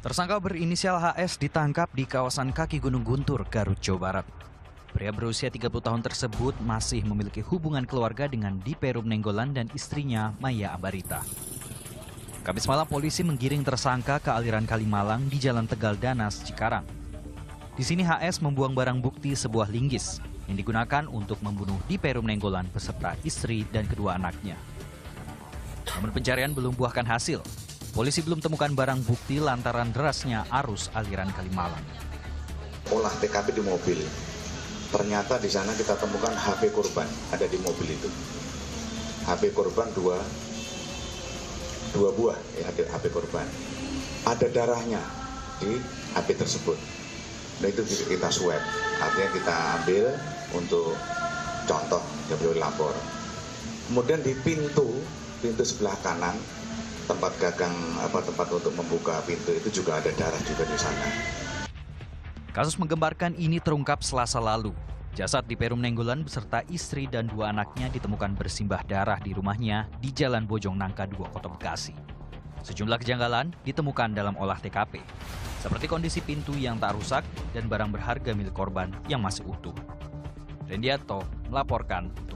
Tersangka berinisial HS ditangkap di kawasan kaki Gunung Guntur, Garut, Jawa Barat. Pria berusia 30 tahun tersebut masih memiliki hubungan keluarga dengan Diperum Nenggolan dan istrinya Maya Ambarita. Kamis malam polisi menggiring tersangka ke aliran Kalimalang di Jalan Tegal Danas, Cikarang. Di sini HS membuang barang bukti sebuah linggis yang digunakan untuk membunuh Diperum Nenggolan beserta istri dan kedua anaknya. Namun pencarian belum buahkan hasil. Polisi belum temukan barang bukti lantaran derasnya arus aliran Kalimalang. Olah TKP di mobil. Ternyata di sana kita temukan HP korban ada di mobil itu. HP korban dua buah ya, HP korban. Ada darahnya di HP tersebut. Nah itu kita swab, artinya kita ambil untuk contoh yang boleh lapor. Kemudian di pintu sebelah kanan tempat gagang tempat untuk membuka pintu itu juga ada darah juga di sana. Kasus menggemparkan ini terungkap Selasa lalu. Jasad Diperum Nenggolan beserta istri dan dua anaknya ditemukan bersimbah darah di rumahnya di Jalan Bojong Nangka 2, Kota Bekasi. Sejumlah kejanggalan ditemukan dalam olah TKP, seperti kondisi pintu yang tak rusak dan barang berharga milik korban yang masih utuh. Rendiato melaporkan untuk